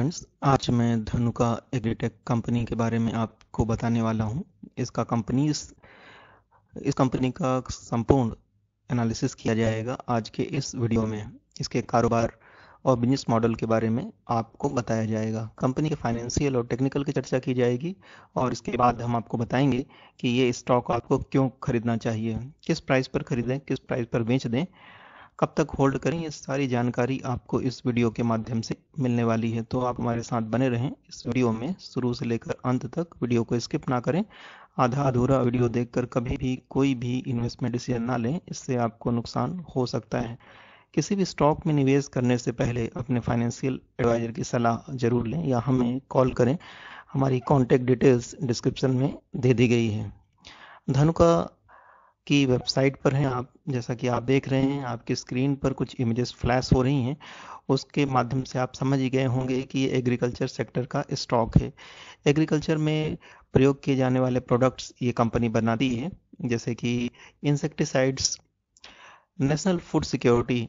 Friends, आज मैं Dhanuka agritech company के बारे में आपको बताने वाला हूं। इस कंपनी का संपूर्ण एनालिसिस किया जाएगा आज के इस वीडियो में। इसके कारोबार और बिजनेस मॉडल के बारे में आपको बताया जाएगा। कंपनी के फाइनेंशियल और टेक्निकल की चर्चा की जाएगी और इसके बाद हम आपको बताएंगे कि ये स्टॉक आपको क्यों खरीदना चाहिए, किस प्राइस पर खरीदें, किस प्राइस पर बेच दें, कब तक होल्ड करें। ये सारी जानकारी आपको इस वीडियो के माध्यम से मिलने वाली है, तो आप हमारे साथ बने रहें इस वीडियो में शुरू से लेकर अंत तक। वीडियो को स्किप ना करें। आधा अधूरा वीडियो देखकर कभी भी कोई भी इन्वेस्टमेंट डिसीजन ना लें, इससे आपको नुकसान हो सकता है। किसी भी स्टॉक में निवेश करने से पहले अपने फाइनेंशियल एडवाइजर की सलाह जरूर लें या हमें कॉल करें। हमारी कॉन्टैक्ट डिटेल्स डिस्क्रिप्शन में दे दी गई है। धनुका की वेबसाइट पर हैं आप, जैसा कि आप देख रहे हैं। आपकी स्क्रीन पर कुछ इमेजेस फ्लैश हो रही हैं, उसके माध्यम से आप समझ ही गए होंगे कि ये एग्रीकल्चर सेक्टर का स्टॉक है। एग्रीकल्चर में प्रयोग किए जाने वाले प्रोडक्ट्स ये कंपनी बनाती है, जैसे कि इंसेक्टिसाइड्स। नेशनल फूड सिक्योरिटी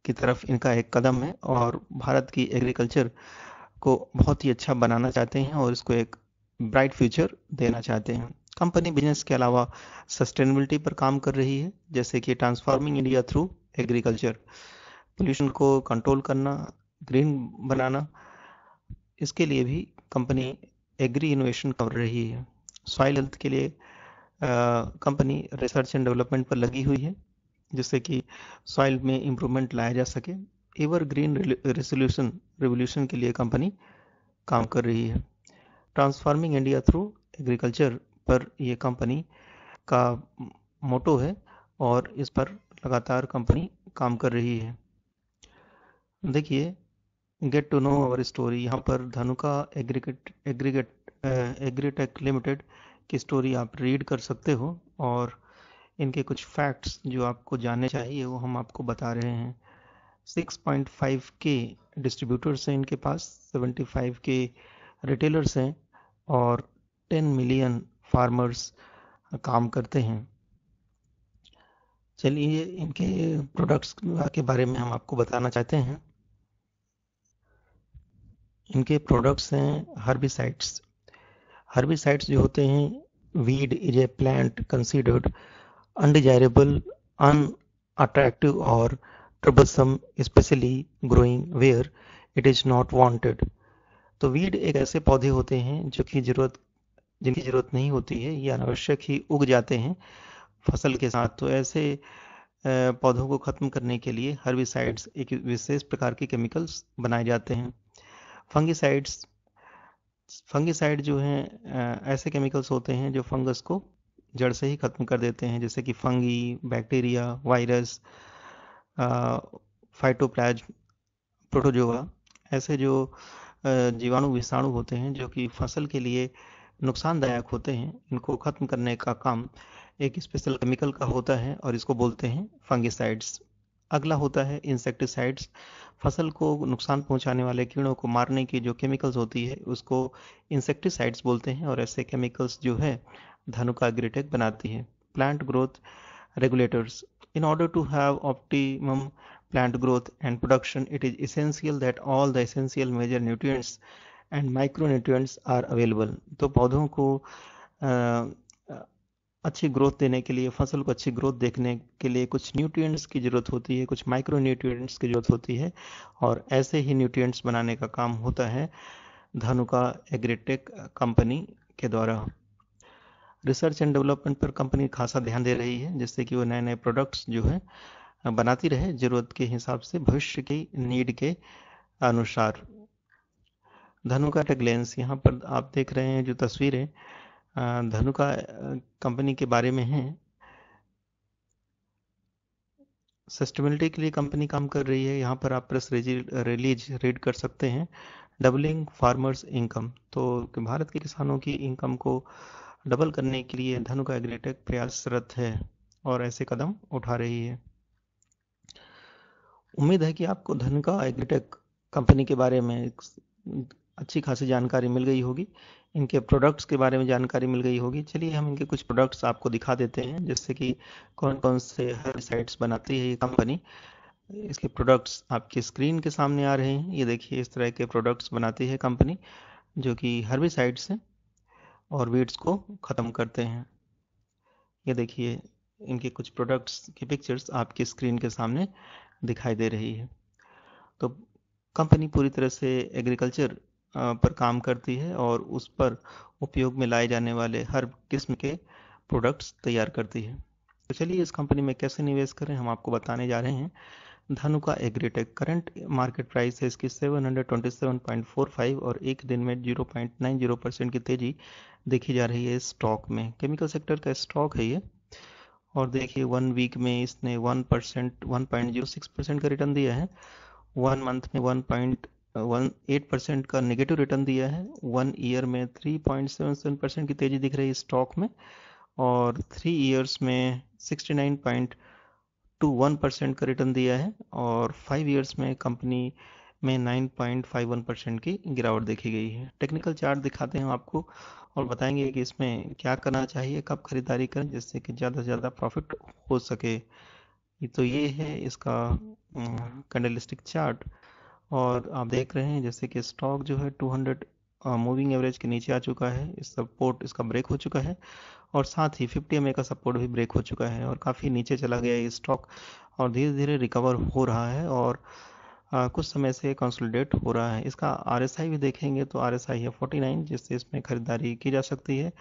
की तरफ इनका एक कदम है और भारत की एग्रीकल्चर को बहुत ही अच्छा बनाना चाहते हैं और इसको एक ब्राइट फ्यूचर देना चाहते हैं। कंपनी बिजनेस के अलावा सस्टेनेबिलिटी पर काम कर रही है, जैसे कि transforming India through agriculture, pollution को कंट्रोल करना, ग्रीन बनाना। इसके लिए भी कंपनी एग्री इनोवेशन कर रही है। सॉइल हेल्थ के लिए कंपनी रिसर्च एंड डेवलपमेंट पर लगी हुई है, जिससे कि सॉइल में इम्प्रूवमेंट लाया जा सके। एवर ग्रीन रेवोल्यूशन के लिए कंपनी काम कर रही है। ट्रांसफॉर्मिंग इंडिया थ्रू एग्रीकल्चर पर यह कंपनी का मोटो है और इस पर लगातार कंपनी काम कर रही है। देखिए, get to know our story. यहाँ पर धनुका एग्रीटेक लिमिटेड की स्टोरी आप रीड कर सकते हो और इनके कुछ फैक्ट्स जो आपको जानने चाहिए वो हम आपको बता रहे हैं। 6.5K डिस्ट्रीब्यूटर्स हैं इनके पास, 75K रिटेलर्स हैं और 10 मिलियन फार्मर्स काम करते हैं। चलिए, इनके प्रोडक्ट्स के बारे में हम आपको बताना चाहते हैं। इनके प्रोडक्ट्स हैं हर्बिसाइड्स। हर्बिसाइड्स जो होते हैं, weed is a plant considered undesirable, unattractive और troublesome, especially growing where it is not wanted. तो वीड एक ऐसे पौधे होते हैं जिनकी जरूरत नहीं होती है, ये अनावश्यक ही उग जाते हैं फसल के साथ। तो ऐसे पौधों को खत्म करने के लिए हर्बिसाइड्स, एक विशेष प्रकार के केमिकल्स बनाए जाते हैं। फंगिसाइड जो हैं ऐसे केमिकल्स होते हैं जो फंगस को जड़ से ही खत्म कर देते हैं, जैसे कि फंगी, बैक्टीरिया, वायरस, फाइटोप्लाज्म, प्रोटोजोआ। ऐसे जो जीवाणु विषाणु होते हैं जो कि फसल के लिए नुकसानदायक होते हैं, इनको खत्म करने का काम एक स्पेशल केमिकल का होता है और इसको बोलते हैं फंगिसाइड्स। अगला होता है इंसेक्टिसाइड्स। फसल को नुकसान पहुंचाने वाले कीड़ों को मारने की जो केमिकल्स होती है उसको इंसेक्टिसाइड्स बोलते हैं और ऐसे केमिकल्स जो है धनुका एग्रीटेक बनाती है। Plant growth regulators. In order to have optimum plant growth and production, it is essential that all the essential major nutrients and micronutrients are available. तो पौधों को अच्छी ग्रोथ देने के लिए, फसल को अच्छी ग्रोथ देखने के लिए कुछ न्यूट्रिएंट्स की जरूरत होती है, कुछ माइक्रो न्यूट्रिएंट्स की जरूरत होती है और ऐसे ही न्यूट्रिएंट्स बनाने का काम होता है धनुका एग्रीटेक कंपनी के द्वारा। रिसर्च एंड डेवलपमेंट पर कंपनी खासा ध्यान दे रही है, जिससे कि वो नए नए प्रोडक्ट्स जो है बनाती रहे जरूरत के हिसाब से, भविष्य की नीड के अनुसार। धनुका टेक लेंस, यहाँ पर आप देख रहे हैं जो तस्वीरें धनुका कंपनी के बारे में हैं। सस्टेनेबिलिटी के लिए कंपनी काम कर रही है। यहाँ पर आप प्रेस रिलीज रीड कर सकते हैं। डबलिंग फार्मर्स इनकम, तो भारत के किसानों की इनकम को डबल करने के लिए धनुका एग्रीटेक प्रयासरत है और ऐसे कदम उठा रही है। उम्मीद है कि आपको धनुका एग्रीटेक कंपनी के बारे में अच्छी खासी जानकारी मिल गई होगी, इनके प्रोडक्ट्स के बारे में जानकारी मिल गई होगी। चलिए, हम इनके कुछ प्रोडक्ट्स आपको दिखा देते हैं, जैसे कि कौन कौन से हर्बिसाइड्स बनाती है ये कंपनी। इसके प्रोडक्ट्स आपकी स्क्रीन के सामने आ रहे हैं। ये देखिए, इस तरह के प्रोडक्ट्स बनाती है कंपनी, जो कि हर्बिसाइड्स हैं और वीड्स को ख़त्म करते हैं। ये देखिए, इनके कुछ प्रोडक्ट्स की पिक्चर्स आपकी स्क्रीन के सामने दिखाई दे रही है। तो कंपनी पूरी तरह से एग्रीकल्चर पर काम करती है और उस पर उपयोग में लाए जाने वाले हर किस्म के प्रोडक्ट्स तैयार करती है। तो चलिए, इस कंपनी में कैसे निवेश करें हम आपको बताने जा रहे हैं। Dhanuka agritech, current market price है इसकी 727.45 और एक दिन में 0.90% की तेजी देखी जा रही है इस स्टॉक में। केमिकल सेक्टर का स्टॉक है ये। और देखिए, 1 वीक में इसने 1.06% का रिटर्न दिया है। 1 मंथ में 1.18% का नेगेटिव रिटर्न दिया है। 1 ईयर में 3.77% की तेजी दिख रही है स्टॉक में। और 3 ईयर्स में 69.21% का रिटर्न दिया है। और 5 ईयर्स में कंपनी में 9.51% की गिरावट देखी गई है। टेक्निकल चार्ट दिखाते हैं आपको और बताएंगे कि इसमें क्या करना चाहिए, कब खरीदारी करें जिससे कि ज़्यादा से ज़्यादा प्रॉफिट हो सके। तो ये है इसका कैंडलस्टिक चार्ट। और आप देख रहे हैं जैसे कि स्टॉक जो है 200 मूविंग एवरेज के नीचे आ चुका है। इस सपोर्ट इसका ब्रेक हो चुका है और साथ ही 50 EMA का सपोर्ट भी ब्रेक हो चुका है और काफ़ी नीचे चला गया ये स्टॉक और धीरे धीरे रिकवर हो रहा है और कुछ समय से कंसोलिडेट हो रहा है। इसका RSI भी देखेंगे तो RSI है 49, जिससे इसमें खरीदारी की जा सकती है।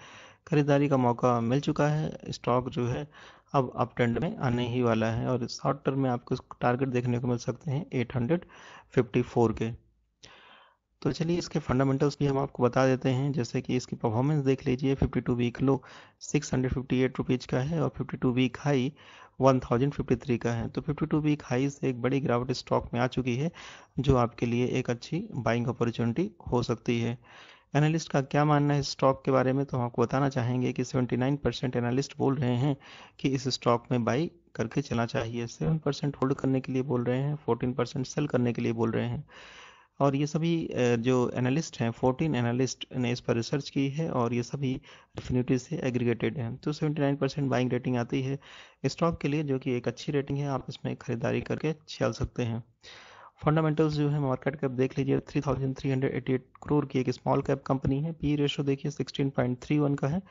खरीदारी का मौका मिल चुका है। स्टॉक जो है अब अप ट्रेंड में आने ही वाला है और शॉर्ट टर्म में आपको टारगेट देखने को मिल सकते हैं 854 के। तो चलिए, इसके फंडामेंटल्स भी हम आपको बता देते हैं। जैसे कि इसकी परफॉर्मेंस देख लीजिए। 52 वीक लो 658 रुपीज़ का है और 52 वीक हाई 1053 का है। तो 52 वीक हाई से एक बड़ी गिरावट स्टॉक में आ चुकी है, जो आपके लिए एक अच्छी बाइंग अपॉर्चुनिटी हो सकती है। एनालिस्ट का क्या मानना है स्टॉक के बारे में, तो हम आपको बताना चाहेंगे कि 79% एनालिस्ट बोल रहे हैं कि इस स्टॉक में बाई करके चलना चाहिए। 7% होल्ड करने के लिए बोल रहे हैं, 14% सेल करने के लिए बोल रहे हैं। और ये सभी जो एनालिस्ट हैं, 14 एनालिस्ट ने इस पर रिसर्च की है और ये सभी रिफिनिटी से एग्रीगेटेड हैं। तो 79% बाइंग रेटिंग आती है स्टॉक के लिए, जो कि एक अच्छी रेटिंग है। आप इसमें खरीदारी करके चल सकते हैं। फंडामेंटल्स जो है, मार्केट कैप देख लीजिए 3388 करोड़ की एक स्मॉल कैप कंपनी है। पी रेशो देखिए 16.31 का है।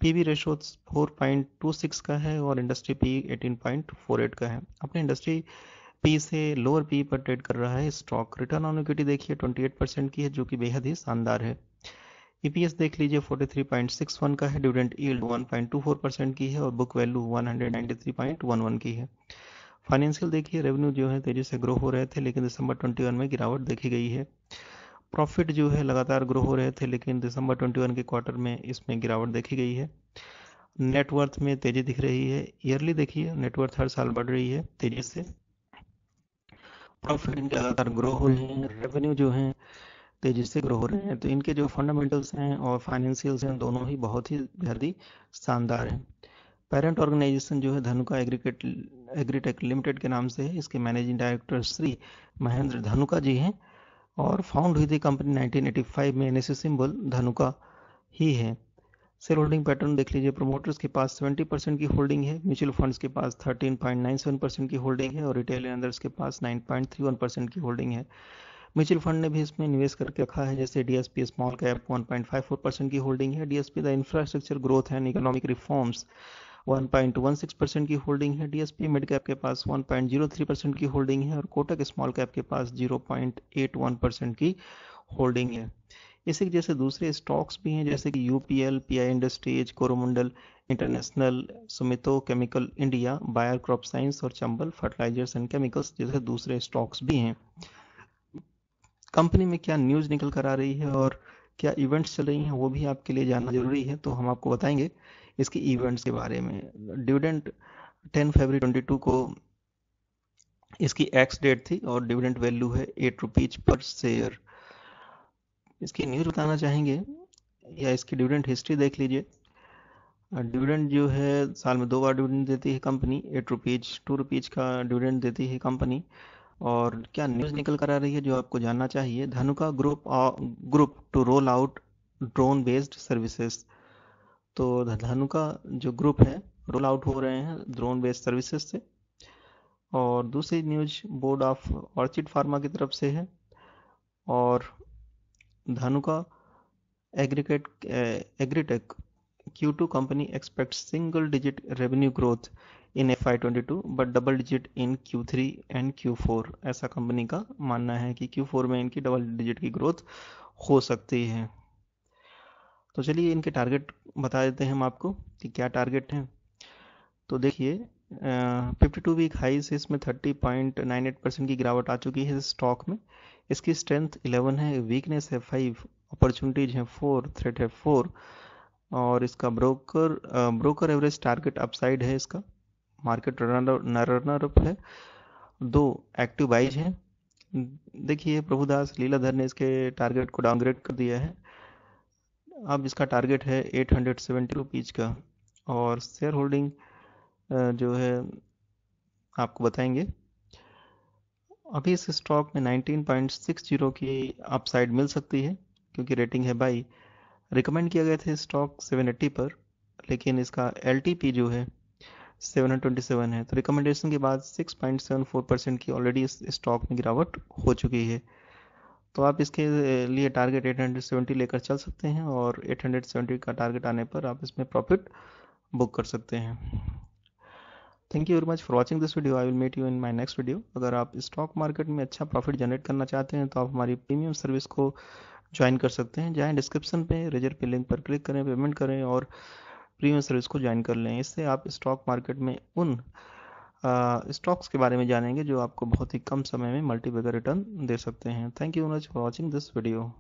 पीबी रेशो 4.26 का है और इंडस्ट्री पी 18.48 का है। अपने इंडस्ट्री पी से लोअर पी पर ट्रेड कर रहा है स्टॉक। रिटर्न ऑन इक्विटी देखिए 28% की है, जो कि बेहद ही शानदार है। ईपीएस देख लीजिए 43.61 का है। डिविडेंड यील्ड 1.24% की है और बुक वैल्यू 193.11 की है। फाइनेंशियल देखिए, रेवेन्यू जो है तेजी से ग्रो हो रहे थे, लेकिन दिसंबर 21 में गिरावट देखी गई है। प्रॉफिट जो है लगातार ग्रो हो रहे थे, लेकिन दिसंबर 21 के क्वार्टर में इसमें गिरावट देखी गई है। नेटवर्थ में तेजी दिख रही है। ईयरली देखिए, नेटवर्थ हर साल बढ़ रही है तेजी से। प्रॉफिट इनके लगातार ग्रो हो रहे हैं। रेवेन्यू जो है तेजी से ग्रो हो रहे हैं। तो इनके जो फंडामेंटल्स हैं और फाइनेंशियल्स हैं, दोनों ही बहुत ही बेहद ही शानदार हैं। पेरेंट ऑर्गेनाइजेशन जो है धनुका एग्रीटेक लिमिटेड के नाम से है। इसके मैनेजिंग डायरेक्टर श्री महेंद्र धनुका जी हैं और फाउंड हुई थी कंपनी 1985 में। एनएससी सिंबल धनुका ही है। शेयर होल्डिंग पैटर्न देख लीजिए। प्रोमोटर्स के पास 70% की होल्डिंग है, म्यूचुअल फंड्स के पास 13.97% की होल्डिंग है और रिटेल इन्वेस्टर्स के पास 9.31% की होल्डिंग है। म्यूचुअल फंड ने भी इसमें निवेश करके रखा है, जैसे डीएसपी स्मॉल कैप 1.54% की होल्डिंग है। DSP the infrastructure growth and economic reforms 1.16% की होल्डिंग है। डीएसपी मिड कैप के पास 1.03% की होल्डिंग है और कोटक स्मॉल कैप के पास 0.81% की होल्डिंग है। इसी के जैसे दूसरे स्टॉक्स भी हैं, जैसे कि UPL, PI industries, Coromandel international, Sumitomo chemical India, Bayer crop science और चंबल फर्टिलाइजर्स एंड केमिकल्स जैसे दूसरे स्टॉक्स भी हैं। कंपनी में क्या न्यूज़ निकल कर आ रही है और क्या इवेंट्स चल रही हैं, वो भी आपके लिए जानना जरूरी है। तो हम आपको बताएंगे इसके इवेंट्स के बारे में। डिविडेंड 10 फरवरी 22 को इसकी एक्स डेट थी और डिविडेंड वैल्यू है 8 रुपीज पर शेयर। इसकी न्यूज़ बताना चाहेंगे या इसकी डिविडेंड हिस्ट्री देख लीजिए। डिविडेंड जो है साल में 2 बार डिविडेंड देती है कंपनी। 8 रुपीज 2 रुपीज का डिविडेंड देती है कंपनी। और क्या न्यूज़ निकल कर आ रही है जो आपको जानना चाहिए। Dhanuka group to roll out drone based services. तो धनुका जो ग्रुप है रोल आउट हो रहे हैं ड्रोन बेस्ड सर्विसेज से। और दूसरी news board of orchid pharma की तरफ से है, और Dhanuka agritech Q2 company expects single-digit revenue growth in FY22 but double-digit in Q3 and Q4। ऐसा कंपनी का मानना है कि Q4 में इनकी डबल डिजिट की ग्रोथ हो सकती है। तो चलिए इनके टारगेट बता देते हैं हम आपको कि क्या टारगेट है। तो देखिए 52 वीक हाई से इसमें 30.98% की गिरावट आ चुकी है स्टॉक में। इसकी स्ट्रेंथ 11 है, वीकनेस है 5, अपॉर्चुनिटीज है 4, थ्रेट है 4, और इसका ब्रोकर एवरेज टारगेट अपसाइड है। इसका मार्केट रनर अप है, 2 एक्टिव बाइज हैं। देखिए प्रभुदास लीलाधर ने इसके टारगेट को डाउनग्रेड कर दिया है। अब इसका टारगेट है 870 रुपीज का, और शेयर होल्डिंग जो है आपको बताएंगे। अभी इस स्टॉक में 19.60 की अपसाइड मिल सकती है क्योंकि रेटिंग है बाई। रिकमेंड किया गया था स्टॉक 780 पर, लेकिन इसका LTP जो है 727 है, तो रिकमेंडेशन के बाद 6.74% की ऑलरेडी इस स्टॉक में गिरावट हो चुकी है। तो आप इसके लिए टारगेट 870 लेकर चल सकते हैं, और 870 का टारगेट आने पर आप इसमें प्रॉफिट बुक कर सकते हैं। Thank you very much for watching this video. I will meet you in my next video. अगर आप स्टॉक मार्केट में अच्छा प्रॉफिट जनरेट करना चाहते हैं तो आप हमारी प्रीमियम सर्विस को ज्वाइन कर सकते हैं। जाएं डिस्क्रिप्शन पे, रेजर पे लिंक पर क्लिक करें, पेमेंट करें और प्रीमियम सर्विस को ज्वाइन कर लें। इससे आप स्टॉक मार्केट में उन स्टॉक्स के बारे में जानेंगे जो आपको बहुत ही कम समय में मल्टीबैगर रिटर्न दे सकते हैं। Thank you very much for watching this video.